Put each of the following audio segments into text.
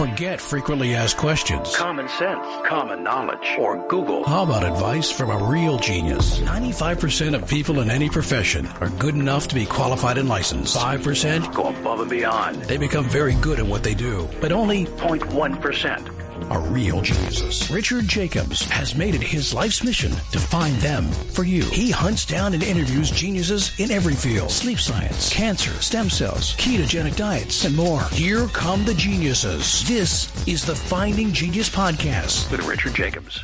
Forget frequently asked questions. Common sense, common knowledge, or Google. How about advice from a real genius? 95% of people in any profession are good enough to be qualified and licensed. 5% go above and beyond. They become very good at what they do, but only 0.1% are real geniuses. Richard Jacobs has made it his life's mission to find them for you. He hunts down and interviews geniuses in every field: sleep science, cancer, stem cells, ketogenic diets, and more. Here come the geniuses. This is the Finding Genius Podcast with Richard Jacobs.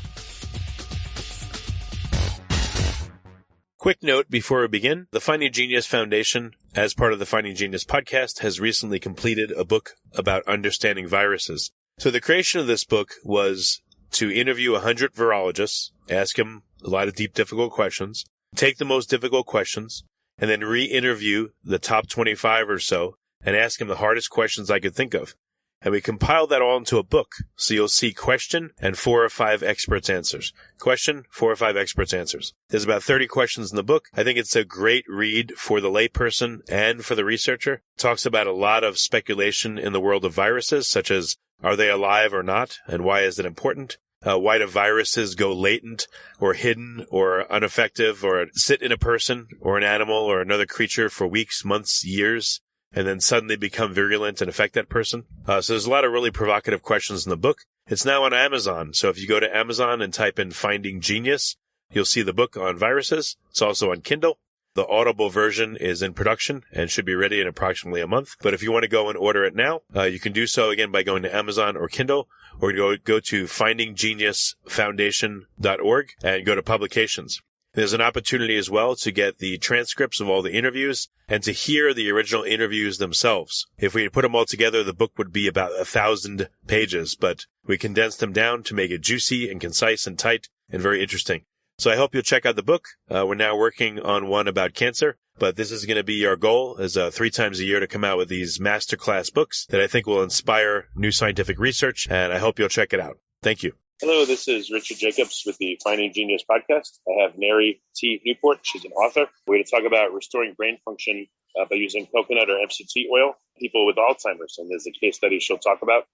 Quick note before we begin, the Finding Genius Foundation, as part of the Finding Genius Podcast, has recently completed a book about understanding viruses. So the creation of this book was to interview 100 virologists, ask them a lot of deep, difficult questions, take the most difficult questions, and then re-interview the top 25 or so and ask them the hardest questions I could think of. And we compiled that all into a book. So you'll see question and 4 or 5 experts' answers. Question, 4 or 5 experts' answers. There's about 30 questions in the book. I think it's a great read for the layperson and for the researcher. It talks about a lot of speculation in the world of viruses, such as are they alive or not, and why is it important? Why do viruses go latent or hidden or ineffective or sit in a person or an animal or another creature for weeks, months, years, and then suddenly become virulent and affect that person? So there's a lot of really provocative questions in the book. It's now on Amazon. So if you go to Amazon and type in Finding Genius, you'll see the book on viruses. It's also on Kindle. The Audible version is in production and should be ready in approximately a month. But if you want to go and order it now, you can do so again by going to Amazon or Kindle, or go to findinggeniusfoundation.org and go to publications. There's an opportunity as well to get the transcripts of all the interviews and to hear the original interviews themselves. If we put them all together, the book would be about 1,000 pages, but we condensed them down to make it juicy and concise and tight and very interesting. So I hope you'll check out the book. We're now working on one about cancer, but this is going to be our goal is 3 times a year to come out with these masterclass books that I think will inspire new scientific research, and I hope you'll check it out. Thank you. Hello, this is Richard Jacobs with the Finding Genius Podcast. I have Mary T Newport. She's an author. We're going to talk about restoring brain function by using coconut or MCT oil, people with Alzheimer's, and there's a case study she'll talk about.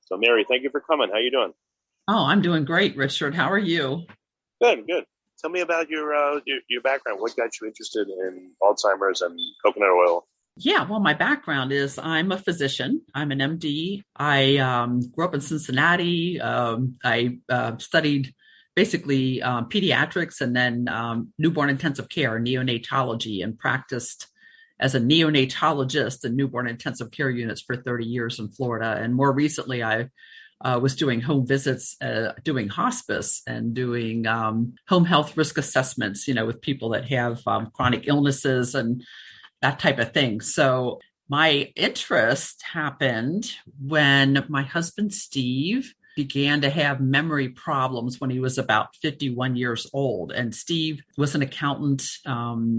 So Mary, thank you for coming. How are you doing? Oh, I'm doing great, Richard. How are you? Good. Tell me about your background. What got you interested in Alzheimer's and coconut oil? Yeah, well, my background is I'm a physician. I'm an MD. I grew up in Cincinnati. I studied basically pediatrics and then newborn intensive care, neonatology, and practiced as a neonatologist in newborn intensive care units for 30 years in Florida. And more recently, I was doing home visits, doing hospice and doing home health risk assessments, with people that have chronic illnesses and that type of thing. So my interest happened when my husband, Steve, began to have memory problems when he was about 51 years old. And Steve was an accountant.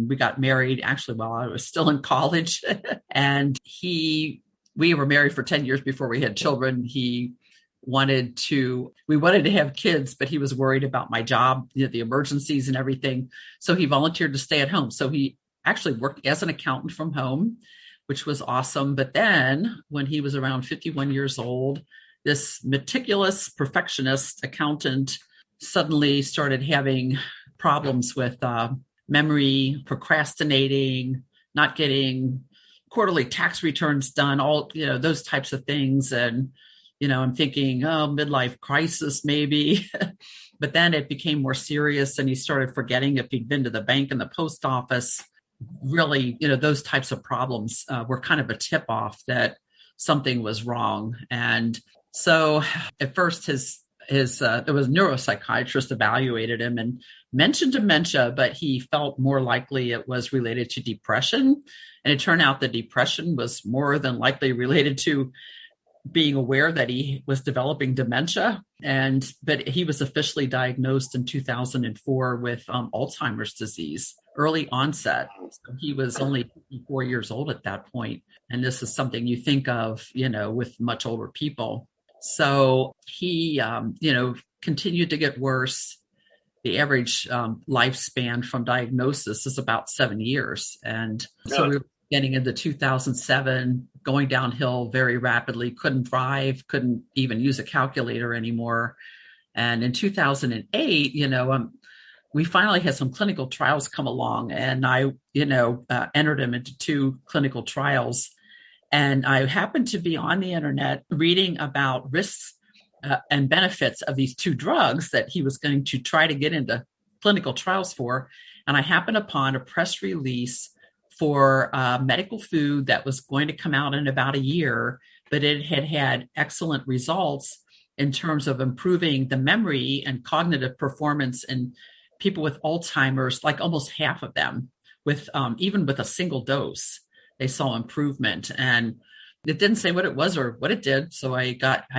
We got married actually while I was still in college. And we were married for 10 years before we had children. We wanted to have kids, but he was worried about my job, the emergencies and everything. So he volunteered to stay at home. So he actually worked as an accountant from home, which was awesome. But then when he was around 51 years old, this meticulous perfectionist accountant suddenly started having problems with memory, procrastinating, not getting quarterly tax returns done, all, those types of things. And, I'm thinking, midlife crisis, maybe. But then it became more serious and he started forgetting if he'd been to the bank and the post office. Really, those types of problems were kind of a tip off that something was wrong. And so at first there was a neuropsychiatrist evaluated him and mentioned dementia, but he felt more likely it was related to depression. And it turned out that depression was more than likely related to being aware that he was developing dementia. But he was officially diagnosed in 2004 with Alzheimer's disease, early onset. So he was only 54 years old at that point. And this is something you think of, with much older people. So he, continued to get worse. The average lifespan from diagnosis is about 7 years. And so getting into 2007, going downhill very rapidly, couldn't drive, couldn't even use a calculator anymore. And in 2008, we finally had some clinical trials come along, and I, entered him into 2 clinical trials. And I happened to be on the internet reading about risks and benefits of these 2 drugs that he was going to try to get into clinical trials for. And I happened upon a press release for medical food that was going to come out in about a year, but it had excellent results in terms of improving the memory and cognitive performance in people with Alzheimer's, like almost half of them, with even with a single dose, they saw improvement. And it didn't say what it was or what it did. So I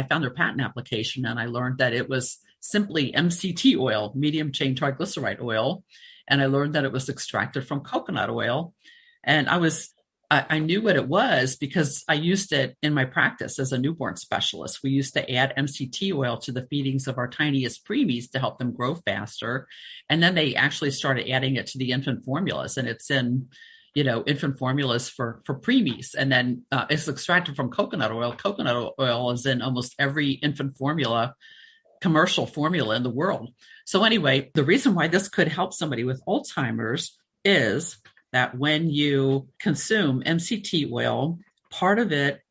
found their patent application, and I learned that it was simply MCT oil, medium chain triglyceride oil. And I learned that it was extracted from coconut oil. And I knew what it was because I used it in my practice as a newborn specialist. We used to add MCT oil to the feedings of our tiniest preemies to help them grow faster. And then they actually started adding it to the infant formulas, and it's in, infant formulas for preemies. And then it's extracted from coconut oil. Coconut oil is in almost every infant formula, commercial formula in the world. So anyway, the reason why this could help somebody with Alzheimer's is that when you consume MCT oil, part of it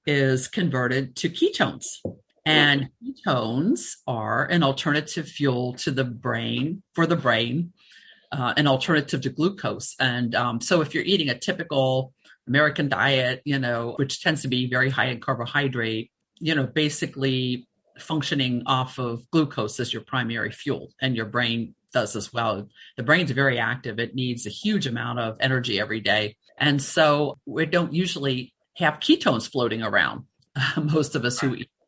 is converted to ketones. And ketones are an alternative fuel to the brain, an alternative to glucose. And so if you're eating a typical American diet, which tends to be very high in carbohydrate, basically functioning off of glucose as your primary fuel, and your brain does as well. The brain's very active. It needs a huge amount of energy every day. And so we don't usually have ketones floating around, most of us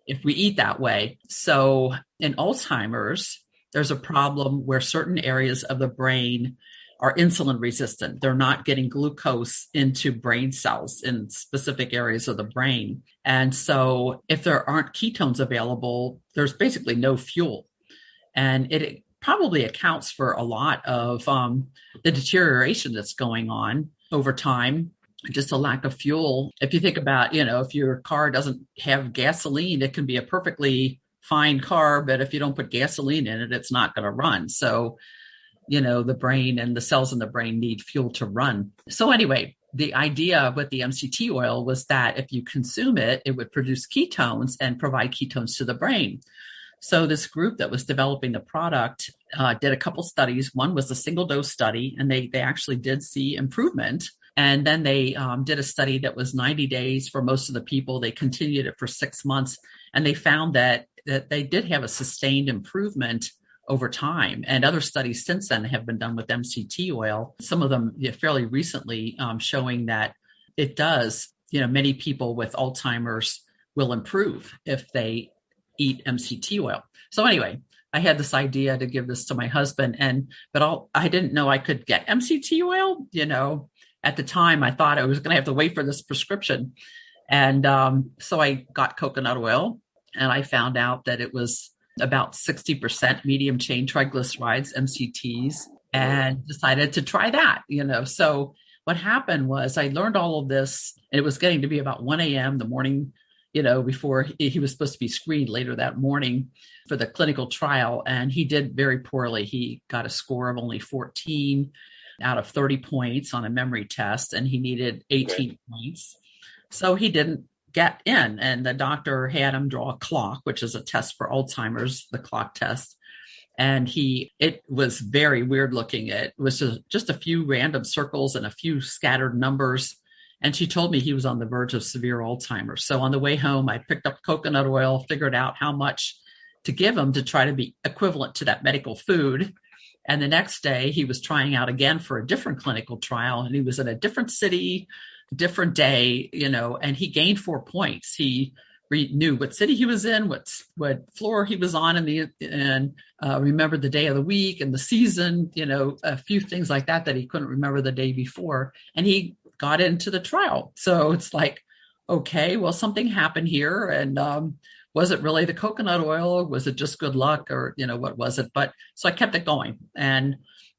if we eat that way. So in Alzheimer's, there's a problem where certain areas of the brain are insulin resistant. They're not getting glucose into brain cells in specific areas of the brain. And so if there aren't ketones available, there's basically no fuel. And it probably accounts for a lot of the deterioration that's going on over time, just a lack of fuel. If you think about, if your car doesn't have gasoline, it can be a perfectly fine car, but if you don't put gasoline in it, it's not going to run. So, the brain and the cells in the brain need fuel to run. So anyway, the idea with the MCT oil was that if you consume it, it would produce ketones and provide ketones to the brain. So this group that was developing the product did a couple studies. One was a single dose study, and they actually did see improvement. And then they did a study that was 90 days for most of the people. They continued it for 6 months, and they found that they did have a sustained improvement over time. And other studies since then have been done with MCT oil, some of them fairly recently, showing that it does, many people with Alzheimer's will improve if they eat MCT oil. So anyway, I had this idea to give this to my husband, but I didn't know I could get MCT oil. At the time, I thought I was going to have to wait for this prescription. And so I got coconut oil, and I found out that it was about 60% medium chain triglycerides, MCTs, and decided to try that, So what happened was I learned all of this, and it was getting to be about 1 a.m. the morning, before he was supposed to be screened later that morning for the clinical trial. And he did very poorly. He got a score of only 14 out of 30 points on a memory test, and he needed 18 points. So he didn't get in, and the doctor had him draw a clock, which is a test for Alzheimer's, the clock test. And it was very weird looking. It was just a few random circles and a few scattered numbers. And she told me he was on the verge of severe Alzheimer's. So on the way home, I picked up coconut oil, figured out how much to give him to try to be equivalent to that medical food. And the next day he was trying out again for a different clinical trial, and he was in a different city, different day, and he gained 4 points. He knew what city he was in, what floor he was on, and remembered the day of the week and the season, a few things like that he couldn't remember the day before. And he got into the trial. So it's like, okay, well, something happened here. And was it really the coconut oil, or was it just good luck, or, what was it? But so I kept it going, and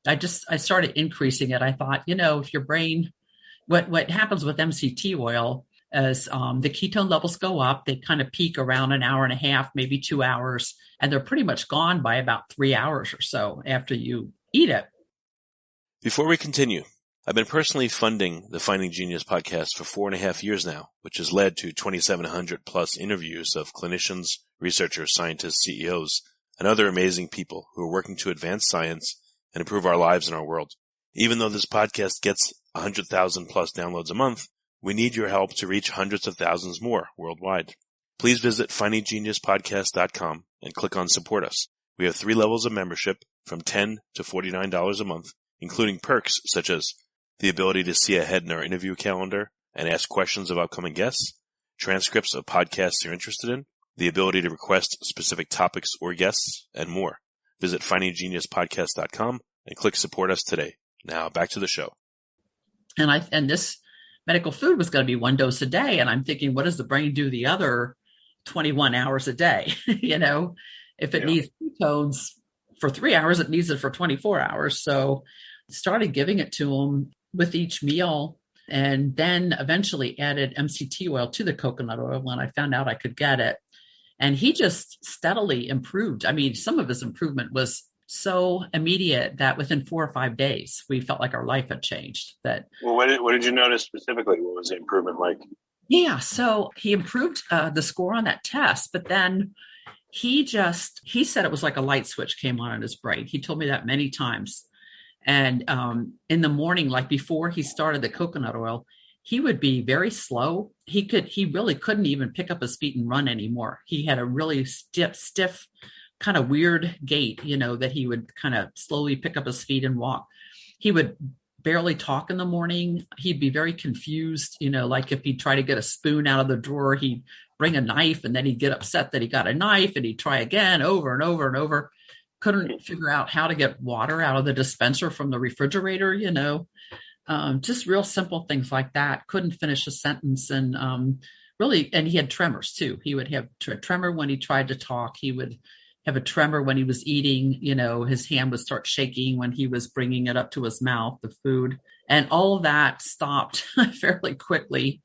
I started increasing it. I thought, if your brain, what happens with MCT oil is the ketone levels go up. They kind of peak around an hour and a half, maybe 2 hours, and they're pretty much gone by about 3 hours or so after you eat it. Before we continue, I've been personally funding the Finding Genius podcast for 4.5 years now, which has led to 2,700 plus interviews of clinicians, researchers, scientists, CEOs, and other amazing people who are working to advance science and improve our lives and our world. Even though this podcast gets 100,000 plus downloads a month, we need your help to reach hundreds of thousands more worldwide. Please visit findinggeniuspodcast.com and click on Support Us. We have 3 levels of membership from $10 to $49 a month, including perks such as the ability to see ahead in our interview calendar and ask questions of upcoming guests, transcripts of podcasts you're interested in, the ability to request specific topics or guests, and more. Visit findinggeniuspodcast.com and click Support Us today. Now back to the show. And this medical food was going to be 1 dose a day. And I'm thinking, what does the brain do the other 21 hours a day? If it needs ketones for 3 hours, it needs it for 24 hours. So I started giving it to him with each meal, and then eventually added MCT oil to the coconut oil when I found out I could get it. And he just steadily improved. I mean, some of his improvement was so immediate that within 4 or 5 days, we felt like our life had changed. Well, what did you notice specifically? What was the improvement like? Yeah, so he improved the score on that test, but then he said it was like a light switch came on in his brain. He told me that many times. And in the morning, like before he started the coconut oil, he would be very slow. He really couldn't even pick up his feet and run anymore. He had a really stiff kind of weird gait, that he would kind of slowly pick up his feet and walk. He would barely talk in the morning. He'd be very confused, like if he'd try to get a spoon out of the drawer, he'd bring a knife and then he'd get upset that he got a knife and he'd try again over and over and over. Couldn't figure out how to get water out of the dispenser from the refrigerator, just real simple things like that. Couldn't finish a sentence. And and he had tremors too. He would have a tremor when he tried to talk. He would have a tremor when he was eating, his hand would start shaking when he was bringing it up to his mouth, the food. And all of that stopped fairly quickly.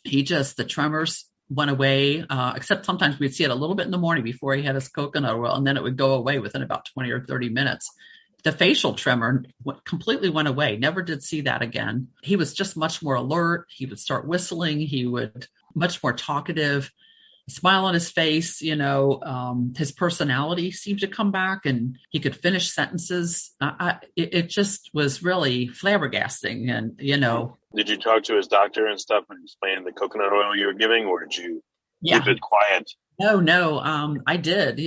The tremors went away, except sometimes we'd see it a little bit in the morning before he had his coconut oil, and then it would go away within about 20 or 30 minutes. The facial tremor completely went away. Never did see that again. He was just much more alert. He would start whistling. He would much more talkative, smile on his face. His personality seemed to come back, and he could finish sentences. It just was really flabbergasting. And, Did you talk to his doctor and stuff and explain the coconut oil you were giving, or did you keep it quiet? No. I did.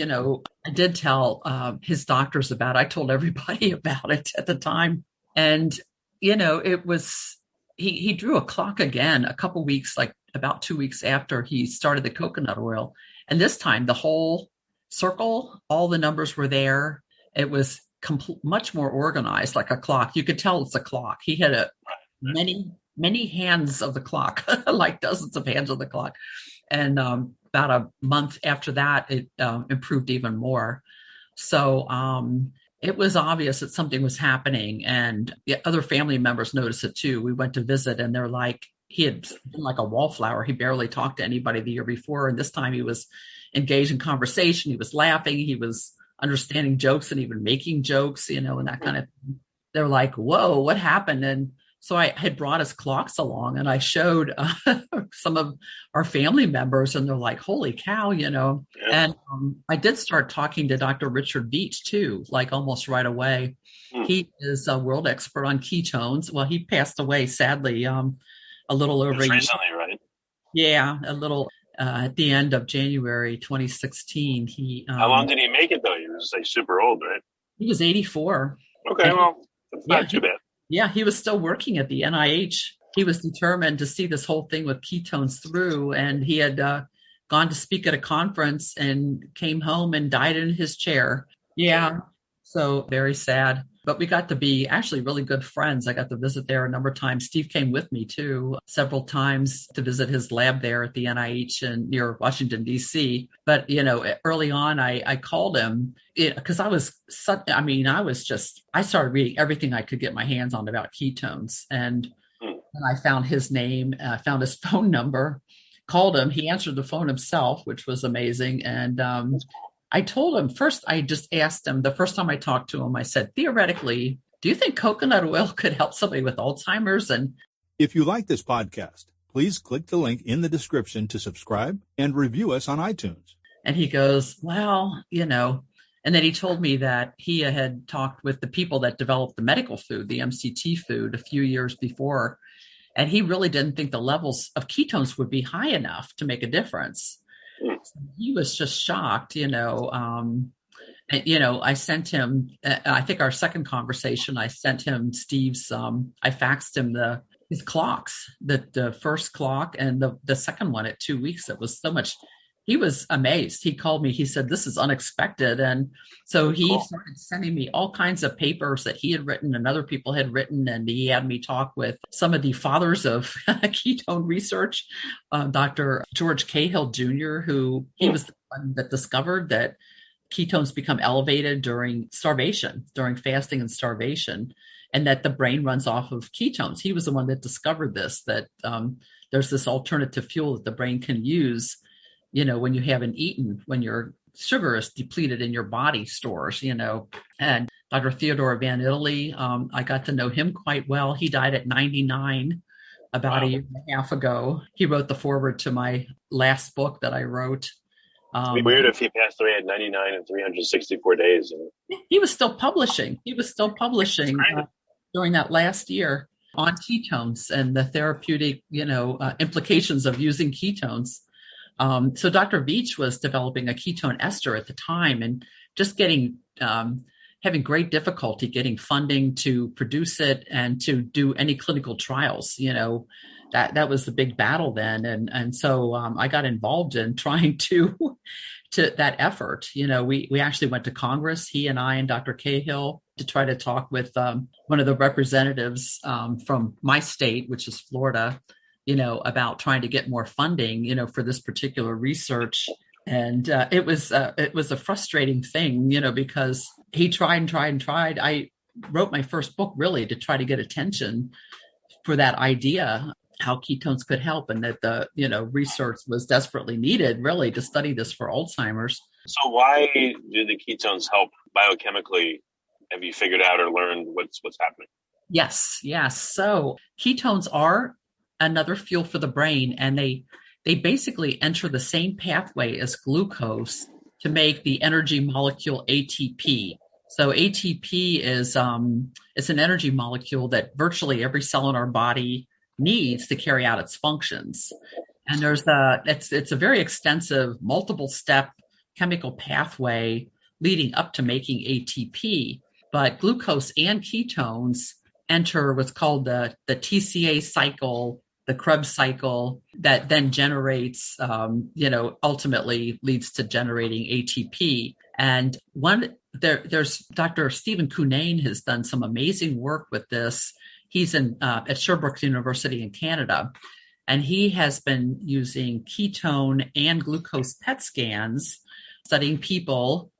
I did tell his doctors about it. I told everybody about it at the time. And, it was, he drew a clock again a couple weeks, like about 2 weeks after he started the coconut oil. And this time the whole circle, all the numbers were there. It was much more organized, like a clock. You could tell it's a clock. He had many hands of the clock, like dozens of hands of the clock. And about a month after that, it improved even more. So it was obvious that something was happening, and the other family members noticed it too. We went to visit, and they're like, he had been like a wallflower. He barely talked to anybody the year before, and this time he was engaged in conversation. He was laughing. He was understanding jokes and even making jokes, and that kind of thing. They're like, whoa, what happened? And so I had brought his clocks along, and I showed some of our family members, and they're like, holy cow, Yeah. And I did start talking to Dr. Richard Veech too, like almost right away. He is a world expert on ketones. Well, he passed away, sadly, a little over a year. Recently, right? Yeah, a little at the end of January 2016. How long did he make it, though? He was like super old, right? He was 84. Okay, well, that's not too bad. Yeah, he was still working at the NIH. He was determined to see this whole thing with ketones through, and he had gone to speak at a conference and came home and died in his chair. Yeah, so very sad. But we got to be actually really good friends. I got to visit there a number of times. Steve came with me too, several times to visit his lab there at the NIH near Washington, D.C. But, early on, I called him because I started reading everything I could get my hands on about ketones. And And I found his name, found his phone number, called him. He answered the phone himself, which was amazing. And I told him first, I just asked him the first time I talked to him, I said, theoretically, do you think coconut oil could help somebody with Alzheimer's? And if you like this podcast, please click the link in the description to subscribe and review us on iTunes. And he goes, well, and then he told me that he had talked with the people that developed the medical food, the MCT food, a few years before. And he really didn't think the levels of ketones would be high enough to make a difference. So he was just shocked, I sent him, I think our second conversation, I sent him Steve's, I faxed him his clocks, the first clock and the second one at 2 weeks. It was so much. He was amazed. He called me. He said, this is unexpected. And so he started sending me all kinds of papers that he had written and other people had written. And he had me talk with some of the fathers of ketone research, Dr. George Cahill Jr., who he was the one that discovered that ketones become elevated during starvation, during fasting and starvation, and that the brain runs off of ketones. He was the one that discovered this, that there's this alternative fuel that the brain can use when you haven't eaten, when your sugar is depleted in your body stores, and Dr. Theodore Van Italy, I got to know him quite well. He died at 99 about a year and a half ago. He wrote the foreword to my last book that I wrote. It'd be weird if he passed away at 99 and 364 days. He was still publishing. During that last year on ketones and the therapeutic, implications of using ketones. So Dr. Veech was developing a ketone ester at the time and just having great difficulty getting funding to produce it and to do any clinical trials. That was the big battle then. And so I got involved in trying to that effort. We actually went to Congress, he and I and Dr. Cahill, to try to talk with one of the representatives from my state, which is Florida, about trying to get more funding, for this particular research. And it was a frustrating thing, because he tried and tried and tried. I wrote my first book really to try to get attention for that idea, how ketones could help, and that the, research was desperately needed really to study this for Alzheimer's. So why do the ketones help biochemically? Have you figured out or learned what's happening? Yes. So ketones are another fuel for the brain, and they basically enter the same pathway as glucose to make the energy molecule ATP. So ATP is it's an energy molecule that virtually every cell in our body needs to carry out its functions. And it's a very extensive multiple step chemical pathway leading up to making ATP. But glucose and ketones enter what's called the TCA cycle, the Krebs cycle, that then generates, ultimately leads to generating ATP. And there's Dr. Stephen Cunnane has done some amazing work with this. He's at Sherbrooke University in Canada, and he has been using ketone and glucose PET scans, studying people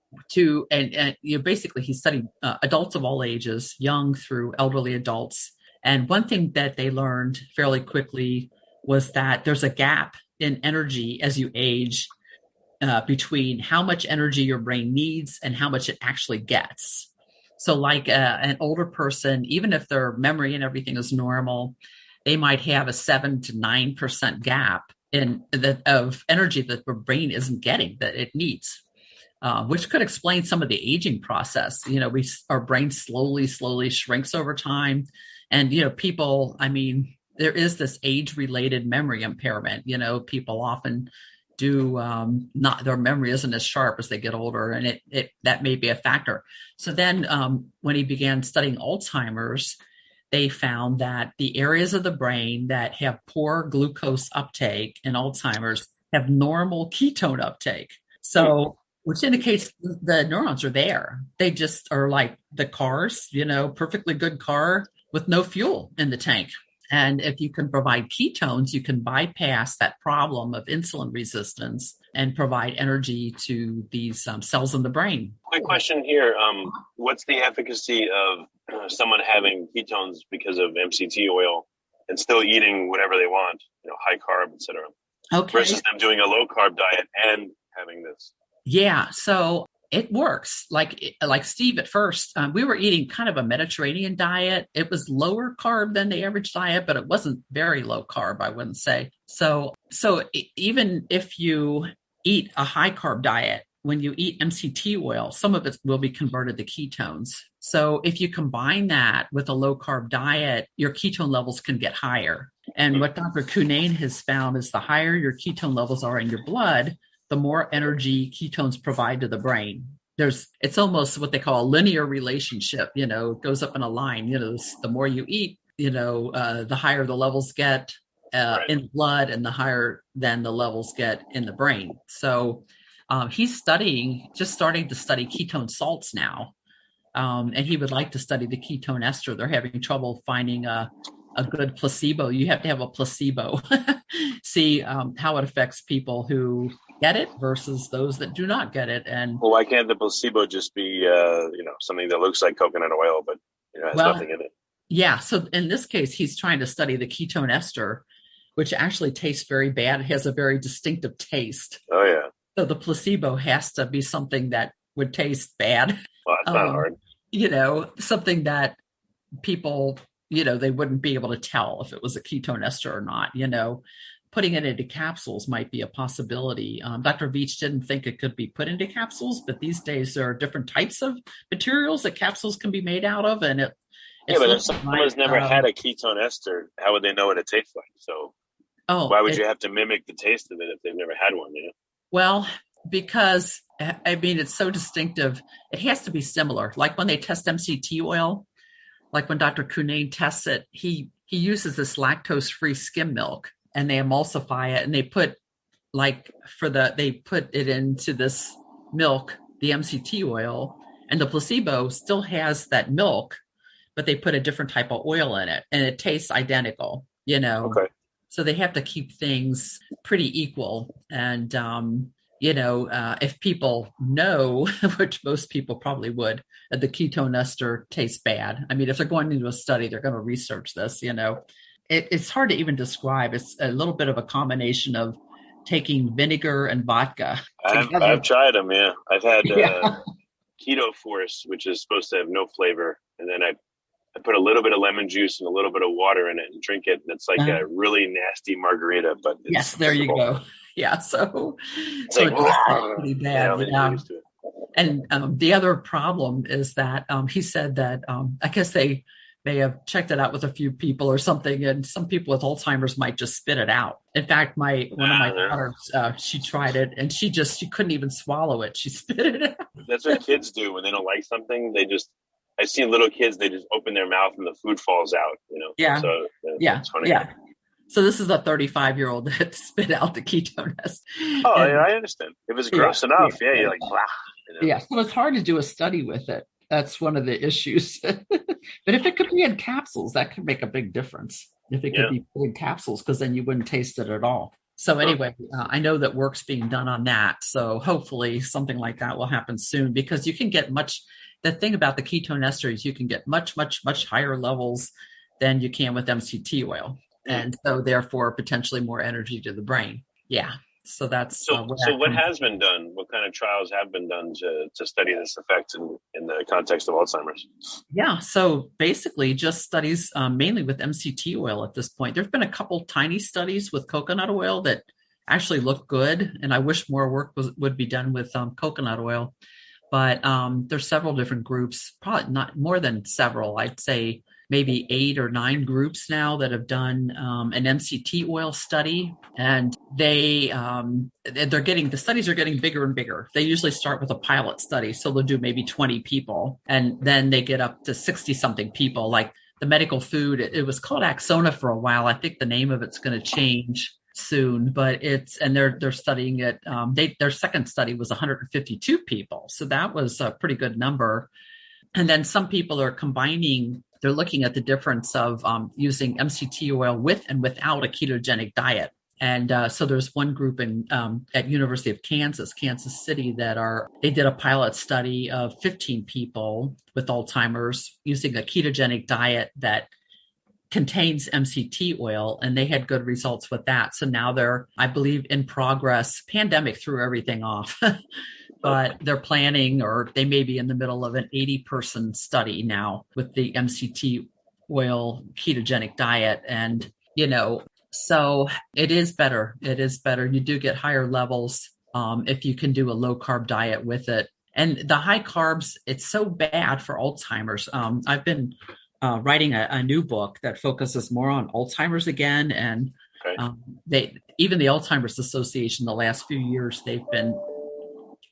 basically he studied adults of all ages, young through elderly adults. And one thing that they learned fairly quickly was that there's a gap in energy as you age between how much energy your brain needs and how much it actually gets. So like an older person, even if their memory and everything is normal, they might have a 7 to 9% gap of energy that the brain isn't getting that it needs. Which could explain some of the aging process. Our brain slowly shrinks over time. And, people, there is this age-related memory impairment. People often do their memory isn't as sharp as they get older, and that may be a factor. So then when he began studying Alzheimer's, they found that the areas of the brain that have poor glucose uptake in Alzheimer's have normal ketone uptake. So which indicates the neurons are there. They just are like the cars, perfectly good car with no fuel in the tank. And if you can provide ketones, you can bypass that problem of insulin resistance and provide energy to these cells in the brain. Quick question here. What's the efficacy of someone having ketones because of MCT oil and still eating whatever they want, high carb, etc. Okay. Versus them doing a low carb diet and having this. Yeah. So it works. Like Steve at first, we were eating kind of a Mediterranean diet. It was lower carb than the average diet, but it wasn't very low carb, I wouldn't say. So even if you eat a high carb diet, when you eat MCT oil, some of it will be converted to ketones. So if you combine that with a low carb diet, your ketone levels can get higher. And what Dr. Cunnane has found is the higher your ketone levels are in your blood, the more energy ketones provide to the brain. It's almost what they call a linear relationship, it goes up in a line, the more you eat, the higher the levels get in blood and the higher than the levels get in the brain. So he's just starting to study ketone salts now. And he would like to study the ketone ester. They're having trouble finding a good placebo. You have to have a placebo, see how it affects people who get it versus those that do not get it. And why can't the placebo just be, something that looks like coconut oil, but has nothing in it? Yeah. So in this case, he's trying to study the ketone ester, which actually tastes very bad. It has a very distinctive taste. Oh, yeah. So the placebo has to be something that would taste bad. Well, that's not hard. Something that people, they wouldn't be able to tell if it was a ketone ester or not, Putting it into capsules might be a possibility. Dr. Veech didn't think it could be put into capsules, but these days there are different types of materials that capsules can be made out of. And but if someone's never had a ketone ester, how would they know what it tastes like? So why would you have to mimic the taste of it if they've never had one? Well, because, it's so distinctive. It has to be similar. Like when they test MCT oil, like when Dr. Cunnane tests it, he uses this lactose-free skim milk. And they emulsify it, and they put it into this milk, the MCT oil, and the placebo still has that milk, but they put a different type of oil in it, and it tastes identical, Okay. So they have to keep things pretty equal. And, if people know, which most people probably would, that the ketone ester tastes bad. I mean, if they're going into a study, they're going to research this, It's hard to even describe. It's a little bit of a combination of taking vinegar and vodka. I've tried them, yeah. I've had Keto Force, which is supposed to have no flavor. And then I put a little bit of lemon juice and a little bit of water in it and drink it. And it's like a really nasty margarita. But yes, there you go. Yeah, so it's pretty bad. And the other problem is that he said that I guess they may have checked it out with a few people or something, and some people with Alzheimer's might just spit it out. In fact, one of my daughters, she tried it and she couldn't even swallow it. She spit it out. That's what kids do when they don't like something. I've seen little kids, they just open their mouth and the food falls out, Yeah. So it's funny. Yeah. So this is a 35-year-old that spit out the ketone ester. Oh, I understand. If it's gross enough, you're like, blah. Yeah, so it's hard to do a study with it. That's one of the issues. But if it could be in capsules, that could make a big difference. If it could be in capsules, because then you wouldn't taste it at all. So anyway, I know that work's being done on that. So hopefully something like that will happen soon, because you can get the thing about the ketone ester is you can get much, much, much higher levels than you can with MCT oil. And so therefore potentially more energy to the brain. Yeah. So that's what has been done? What kind of trials have been done to study this effect in the context of Alzheimer's? Yeah, so basically just studies mainly with MCT oil at this point. There have been a couple tiny studies with coconut oil that actually look good, and I wish more work would be done with coconut oil. But there's several different groups, probably not more than several. I'd say maybe 8 or 9 groups now that have done an MCT oil study, and the studies are getting bigger and bigger. They usually start with a pilot study, so they'll do maybe 20 people, and then they get up to 60 something people. Like the medical food, it was called Axona for a while. I think the name of it's going to change soon, but they're studying it. Their second study was 152 people, so that was a pretty good number. And then some people are combining. They're looking at the difference of using MCT oil with and without a ketogenic diet. And so there's one group at University of Kansas City, they did a pilot study of 15 people with Alzheimer's using a ketogenic diet that contains MCT oil, and they had good results with that. So now they're, I believe, in progress. Pandemic threw everything off, but they're planning, or they may be in the middle of an 80-person study now with the MCT oil ketogenic diet. And, so it is better. It is better. You do get higher levels if you can do a low carb diet with it. And the high carbs, it's so bad for Alzheimer's. I've been writing a new book that focuses more on Alzheimer's again. And even the Alzheimer's Association, the last few years, they've been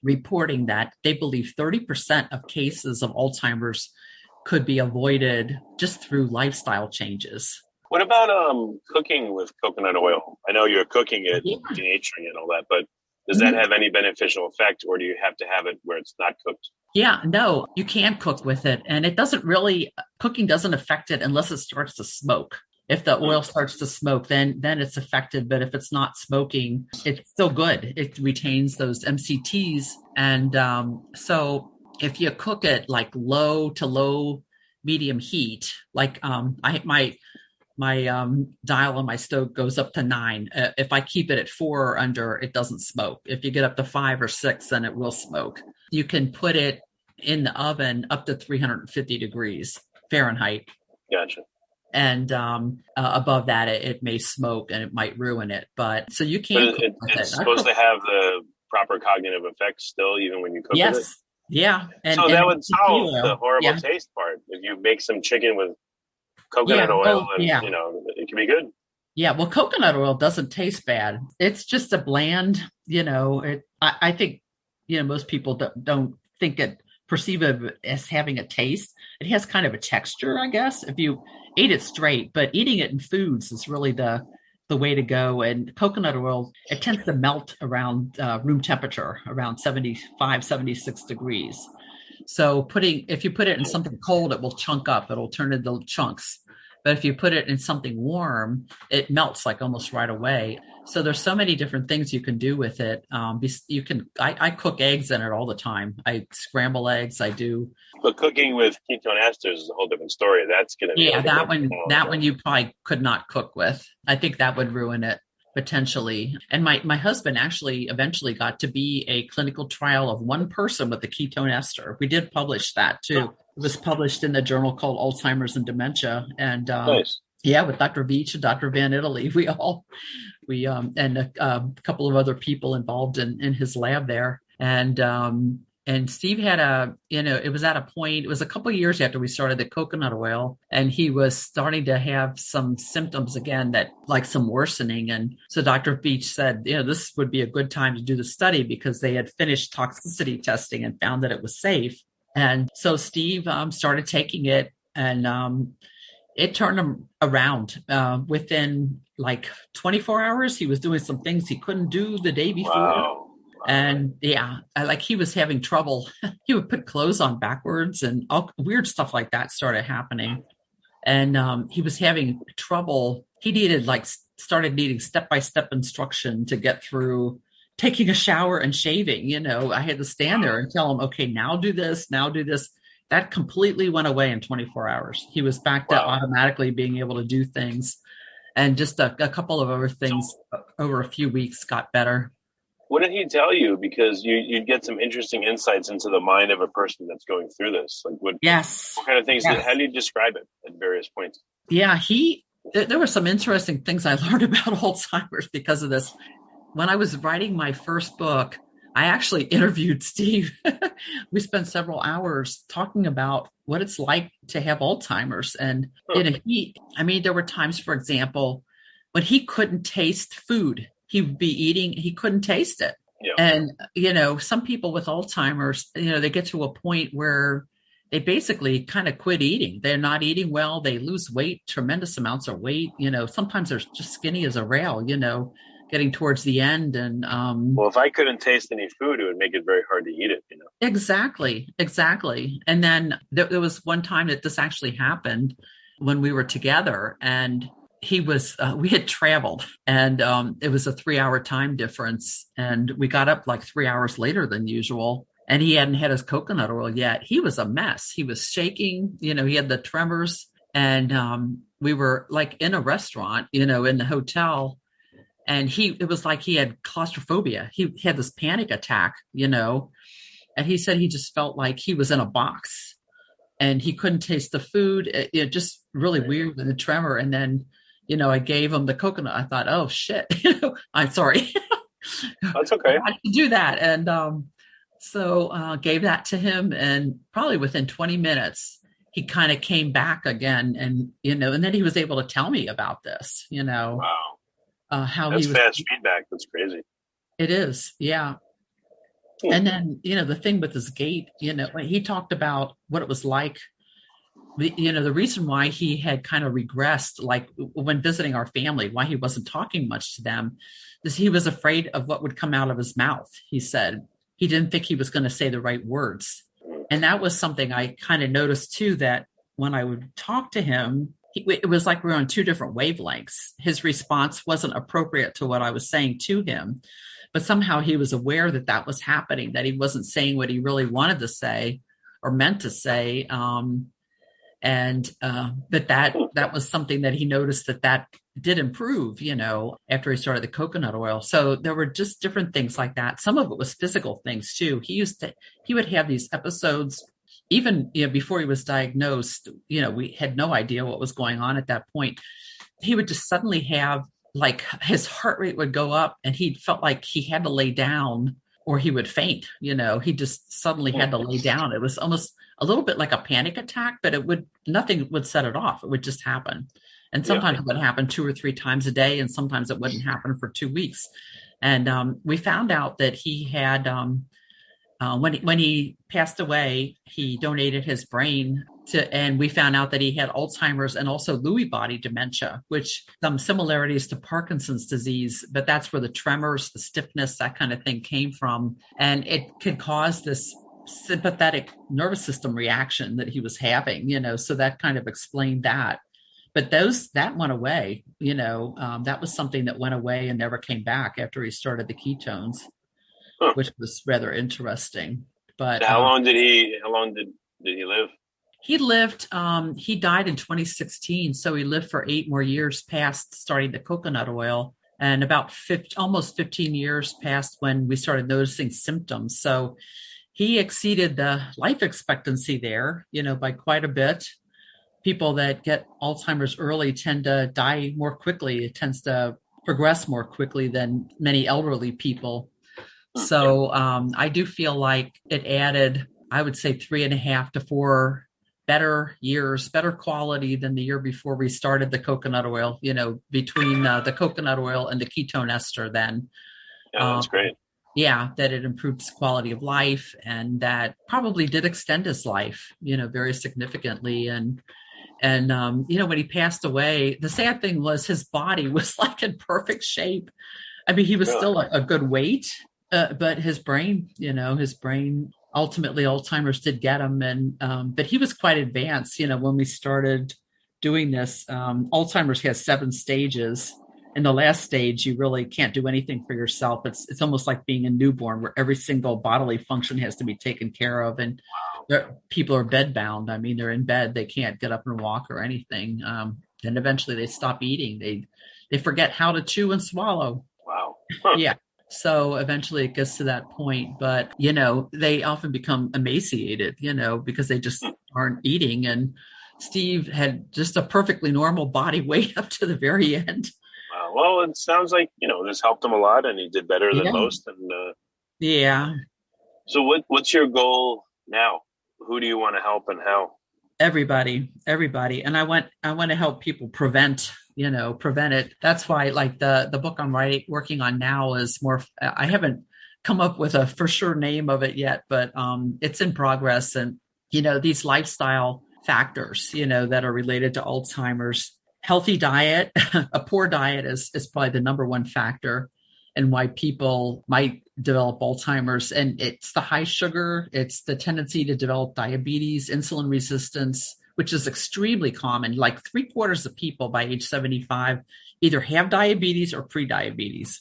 reporting that they believe 30% of cases of Alzheimer's could be avoided just through lifestyle changes. What about cooking with coconut oil? I know you're cooking it, denaturing it and all that, but does that have any beneficial effect, or do you have to have it where it's not cooked? Yeah, no, you can cook with it. And it doesn't really, cooking doesn't affect it unless it starts to smoke. If the oil starts to smoke, then it's affected. But if it's not smoking, it's still good. It retains those MCTs. And so if you cook it like low to low medium heat, like my dial on my stove goes up to 9. If I keep it at 4 or under, it doesn't smoke. If you get up to 5 or 6, then it will smoke. You can put it in the oven up to 350 degrees Fahrenheit. Gotcha. And above that, it may smoke and it might ruin it. But so you can't cook with it's supposed to have the proper cognitive effects still, even when you cook with it? Yeah. So that would solve the horrible taste part. If you make some chicken with coconut oil, it can be good. Yeah, well, coconut oil doesn't taste bad. It's just a bland, I think, most people don't perceive it as having a taste. It has kind of a texture, I guess, if you ate it straight, but eating it in foods is really the way to go. And coconut oil, it tends to melt around room temperature, around 75, 76 degrees. So if you put it in something cold, it will chunk up. It'll turn into chunks. But if you put it in something warm, it melts like almost right away. So there's so many different things you can do with it. I cook eggs in it all the time. I scramble eggs. I do. But cooking with ketone esters is a whole different story. That's going to be that one you probably could not cook with. I think that would ruin it potentially. And my husband actually eventually got to be a clinical trial of one person with the ketone ester. We did publish that too. It was published in a journal called Alzheimer's and Dementia. And nice. With Dr. Veech and Dr. Van Italy, and a couple of other people involved in his lab there. And Steve had it was at a point, it was a couple of years after we started the coconut oil, and he was starting to have some symptoms again, that like some worsening. And so Dr. Veech said, this would be a good time to do the study because they had finished toxicity testing and found that it was safe. And so Steve started taking it, and it turned him around. Within like 24 hours, he was doing some things he couldn't do the day before. Wow. And like he was having trouble. He would put clothes on backwards, and all weird stuff like that started happening. And he was having trouble. He started needing step-by-step instruction to get through taking a shower and shaving. I had to stand there and tell him, okay, now do this. That completely went away in 24 hours. He was back to automatically being able to do things. And just a couple of other things over a few weeks got better. What did he tell you? Because you'd get some interesting insights into the mind of a person that's going through this. Like what kind of things, how do you describe it at various points? Yeah, there were some interesting things I learned about Alzheimer's because of this. When I was writing my first book, I actually interviewed Steve. We spent several hours talking about what it's like to have Alzheimer's. And there were times, for example, when he couldn't taste food. He would be eating, he couldn't taste it. Yeah. And, some people with Alzheimer's, they get to a point where they basically kind of quit eating. They're not eating well. They lose weight, tremendous amounts of weight. Sometimes they're just skinny as a rail, getting towards the end. And well, if I couldn't taste any food, it would make it very hard to eat it. Exactly. And then there was one time that this actually happened when we were together, and we had traveled, and it was a 3-hour time difference, and we got up like 3 hours later than usual, and he hadn't had his coconut oil yet. He was a mess. He was shaking, he had the tremors, and we were like in a restaurant, in the hotel, and it was like he had claustrophobia. He had this panic attack, and he said he just felt like he was in a box and he couldn't taste the food. It just really weird with the tremor. And then, I gave him the coconut. I thought, oh shit, I'm sorry. That's okay. I had to do that. And so gave that to him, and probably within 20 minutes, he kind of came back again, and and then he was able to tell me about this. Wow, how that's he was. fast feedback. That's crazy. It is, yeah. And then the thing with his gait, he talked about what it was like. The reason why he had kind of regressed, like when visiting our family, why he wasn't talking much to them, is he was afraid of what would come out of his mouth. He said he didn't think he was going to say the right words. And that was something I kind of noticed too, that when I would talk to him, it was like we were on two different wavelengths. His response wasn't appropriate to what I was saying to him, but somehow he was aware that was happening, that he wasn't saying what he really wanted to say or meant to say. But that was something that he noticed that did improve, after he started the coconut oil. So there were just different things like that. Some of it was physical things too. He would have these episodes, even before he was diagnosed. We had no idea what was going on at that point. He would just suddenly have, like, his heart rate would go up, and he felt like he had to lay down or he would faint. He just suddenly had to lay down. It was almost a little bit like a panic attack, but nothing would set it off. It would just happen. And sometimes it would happen 2 or 3 times a day, and sometimes it wouldn't happen for 2 weeks. And we found out that he had, when he passed away, he donated his brain and we found out that he had Alzheimer's and also Lewy body dementia, which some similarities to Parkinson's disease, but that's where the tremors, the stiffness, that kind of thing came from. And it could cause this sympathetic nervous system reaction that he was having, so that kind of explained that. But that went away, that was something that went away and never came back after he started the ketones, which was rather interesting. But how long did he live? He lived, he died in 2016. So he lived for 8 more years past starting the coconut oil, and about almost 15 years past when we started noticing symptoms. So he exceeded the life expectancy there, by quite a bit. People that get Alzheimer's early tend to die more quickly. It tends to progress more quickly than many elderly people. So I do feel like it added, I would say, 3.5 to 4 better years, better quality than the year before we started the coconut oil, between the coconut oil and the ketone ester then. Yeah, that's great. Yeah, that it improved his quality of life, and that probably did extend his life, very significantly. And when he passed away, the sad thing was his body was like in perfect shape. I mean, he was still a good weight, but his brain, ultimately Alzheimer's did get him. And, but he was quite advanced, when we started doing this. Alzheimer's has 7 stages. In the last stage, you really can't do anything for yourself. It's almost like being a newborn, where every single bodily function has to be taken care of. And people are bedbound. I mean, they're in bed. They can't get up and walk or anything. And eventually they stop eating. They forget how to chew and swallow. Wow. Yeah. So eventually it gets to that point. But, they often become emaciated, because they just aren't eating. And Steve had just a perfectly normal body weight up to the very end. Well, it sounds like, this helped him a lot, and he did better than most. And yeah. So what's your goal now? Who do you want to help and how? Everybody. And I want to help people prevent it. That's why, like, the book I'm working on now is more, I haven't come up with a for sure name of it yet, but it's in progress. And, these lifestyle factors, that are related to Alzheimer's. Healthy diet, a poor diet is probably the number one factor and why people might develop Alzheimer's. And it's the high sugar, it's the tendency to develop diabetes, insulin resistance, which is extremely common. Like 3/4 of people by age 75 either have diabetes or prediabetes.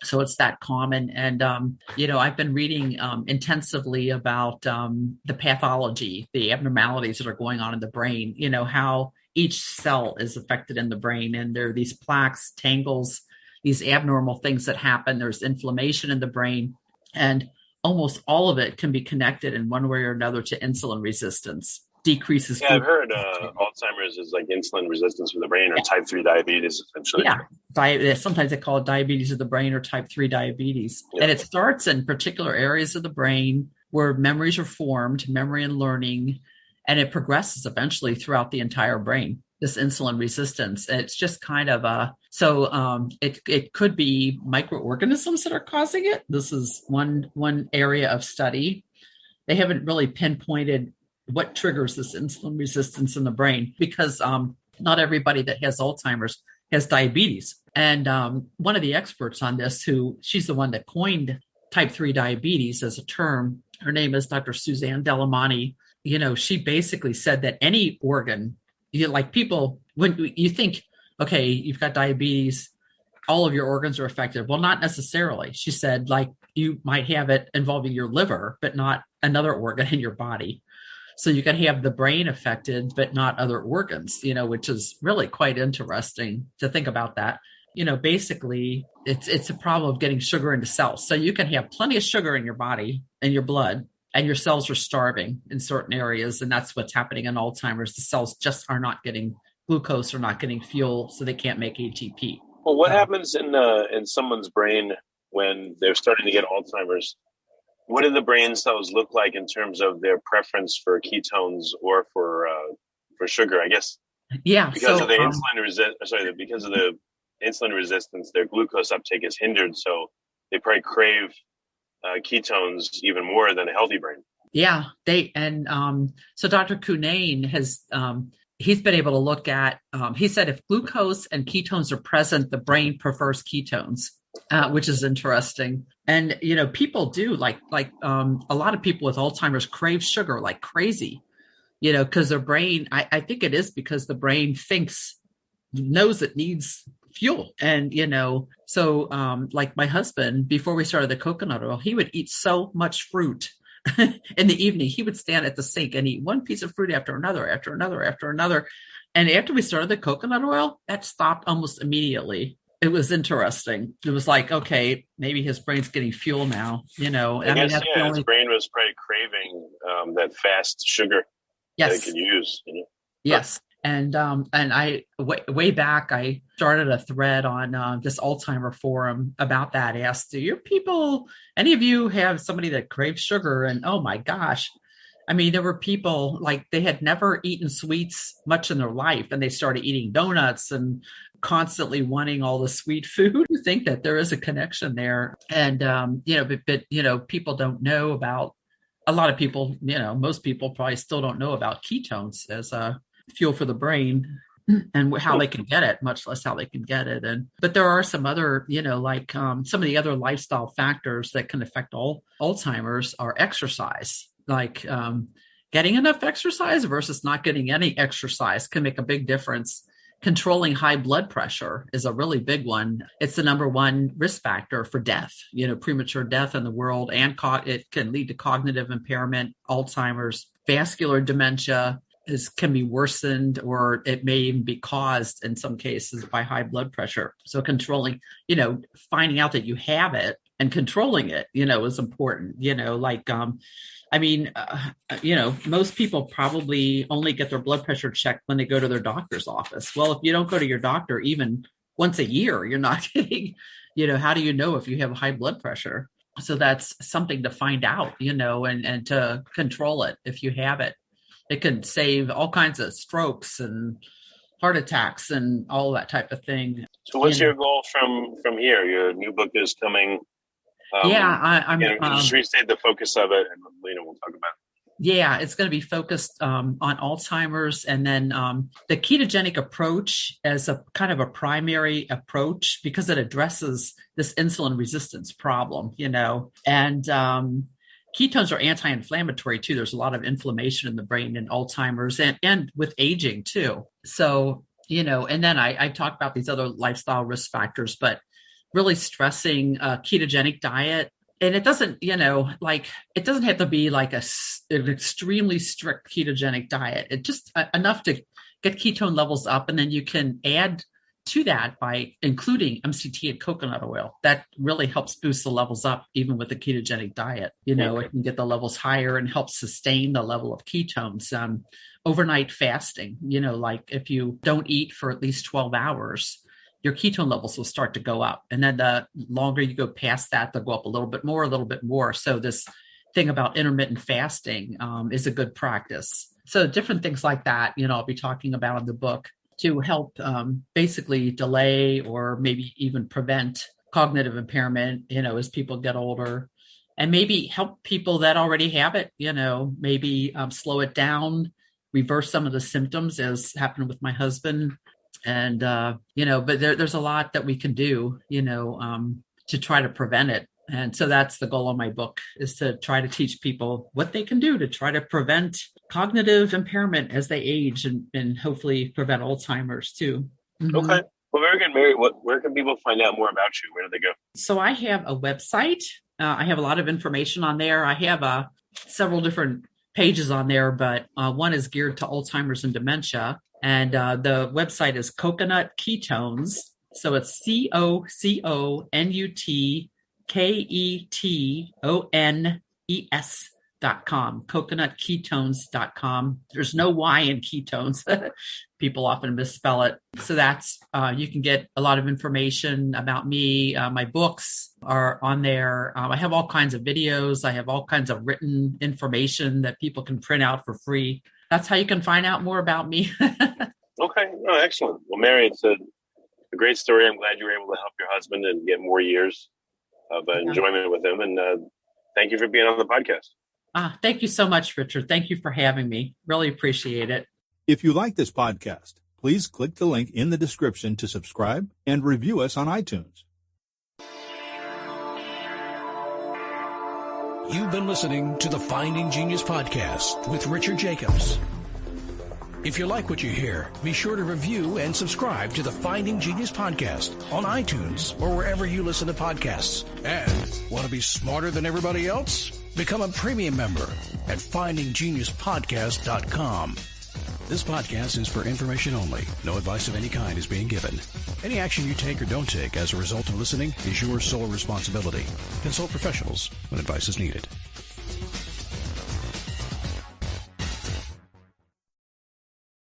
So it's that common. And, I've been reading intensively about the pathology, the abnormalities that are going on in the brain, how each cell is affected in the brain. And there are these plaques, tangles, these abnormal things that happen. There's inflammation in the brain. And almost all of it can be connected in one way or another to insulin resistance. Decreases. Yeah, I've heard Alzheimer's is like insulin resistance for the brain, or type 3 diabetes, essentially. Yeah, sometimes they call it diabetes of the brain or type 3 diabetes. Yeah. And it starts in particular areas of the brain where memories are formed, memory and learning, and it progresses eventually throughout the entire brain, this insulin resistance. And it's just kind of it could be microorganisms that are causing it. This is one area of study. They haven't really pinpointed what triggers this insulin resistance in the brain, because not everybody that has Alzheimer's has diabetes. And one of the experts on this, she's the one that coined type 3 diabetes as a term. Her name is Dr. Suzanne Delamonte. She basically said that any organ, like people, when you think, okay, you've got diabetes, all of your organs are affected. Well, not necessarily. She said, like, you might have it involving your liver, but not another organ in your body. So you can have the brain affected, but not other organs, which is really quite interesting to think about that. Basically, it's a problem of getting sugar into cells. So you can have plenty of sugar in your body, in your blood, and your cells are starving in certain areas. And that's what's happening in Alzheimer's. The cells just are not getting glucose or not getting fuel, so they can't make ATP. Well, what happens in someone's brain when they're starting to get Alzheimer's? What do the brain cells look like in terms of their preference for ketones or for sugar? I guess. Yeah. Because of the because of the insulin resistance, their glucose uptake is hindered, so they probably crave ketones even more than a healthy brain. Yeah, so Dr. Cunnane has he's been able to look at. He said if glucose and ketones are present, the brain prefers ketones. Which is interesting. And, people do like a lot of people with Alzheimer's crave sugar like crazy, because their brain, I think it is because the brain knows it needs fuel. And, so like my husband, before we started the coconut oil, he would eat so much fruit in the evening. He would stand at the sink and eat one piece of fruit after another. And after we started the coconut oil, that stopped almost immediately. It was interesting. It was like, okay, maybe his brain's getting fuel now, I guess, his brain was probably craving that fast sugar that it can use. Yes. And I, way back, I started a thread on this Alzheimer forum about that. I asked, any of you have somebody that craves sugar? And oh my gosh. I mean, there were people like they had never eaten sweets much in their life, and they started eating donuts and constantly wanting all the sweet food. I think that there is a connection there. And, but people don't know about, a lot of people, most people probably still don't know about ketones as a fuel for the brain and how they can get it, much less how they can get it. But there are some other, some of the other lifestyle factors that can affect Alzheimer's are exercise. Like getting enough exercise versus not getting any exercise can make a big difference. Controlling high blood pressure is a really big one. It's the number one risk factor for death, premature death in the world, and it can lead to cognitive impairment, Alzheimer's, vascular dementia can be worsened, or it may even be caused in some cases by high blood pressure. So controlling, finding out that you have it and controlling it, is important, most people probably only get their blood pressure checked when they go to their doctor's office. Well, if you don't go to your doctor even once a year, you're not getting, how do you know if you have high blood pressure? So that's something to find out, and to control it if you have it. It can save all kinds of strokes and heart attacks and all that type of thing. So what's your goal from here? Your new book is coming. I'm just restate the focus of it, and we'll talk about it. Yeah, it's going to be focused on Alzheimer's, and then the ketogenic approach as a kind of a primary approach because it addresses this insulin resistance problem, and ketones are anti-inflammatory too. There's a lot of inflammation in the brain in Alzheimer's and with aging too. So, and then I talk about these other lifestyle risk factors, but really stressing a ketogenic diet. And it doesn't, it doesn't have to be like an extremely strict ketogenic diet. It just enough to get ketone levels up, and then you can add to that by including MCT and coconut oil. That really helps boost the levels up, even with a ketogenic diet. You know, it can get the levels higher and help sustain the level of ketones. Overnight fasting, you know, like if you don't eat for at least 12 hours, your ketone levels will start to go up. And then the longer you go past that, they'll go up a little bit more. So this thing about intermittent fasting is a good practice. So different things like that, you know, I'll be talking about in the book to help basically delay or maybe even prevent cognitive impairment, you know, as people get older, and maybe help people that already have it, you know, maybe slow it down, reverse some of the symptoms, as happened with my husband. And, you know, but there's a lot that we can do, you know, to try to prevent it. And so that's the goal of my book, is to try to teach people what they can do to try to prevent cognitive impairment as they age, and hopefully prevent Alzheimer's too. Mm-hmm. Okay. Well, very good, Mary. Where can people find out more about you? Where do they go? So I have a website. I have a lot of information on there. I have several different pages on there, but one is geared to Alzheimer's and dementia. And the website is Coconut Ketones. So it's COCONUTKETONES.com, coconutketones.com. There's no Y in ketones. People often misspell it. So that's, you can get a lot of information about me. My books are on there. I have all kinds of videos. I have all kinds of written information that people can print out for free. That's how you can find out more about me. Okay. Oh, excellent. Well, Mary, it's a great story. I'm glad you were able to help your husband and get more years of enjoyment with him. And thank you for being on the podcast. Thank you so much, Richard. Thank you for having me. Really appreciate it. If you like this podcast, please click the link in the description to subscribe and review us on iTunes. You've been listening to the Finding Genius podcast with Richard Jacobs. If you like what you hear, be sure to review and subscribe to the Finding Genius podcast on iTunes or wherever you listen to podcasts. And want to be smarter than everybody else? Become a premium member at findinggeniuspodcast.com. This podcast is for information only. No advice of any kind is being given. Any action you take or don't take as a result of listening is your sole responsibility. Consult professionals when advice is needed.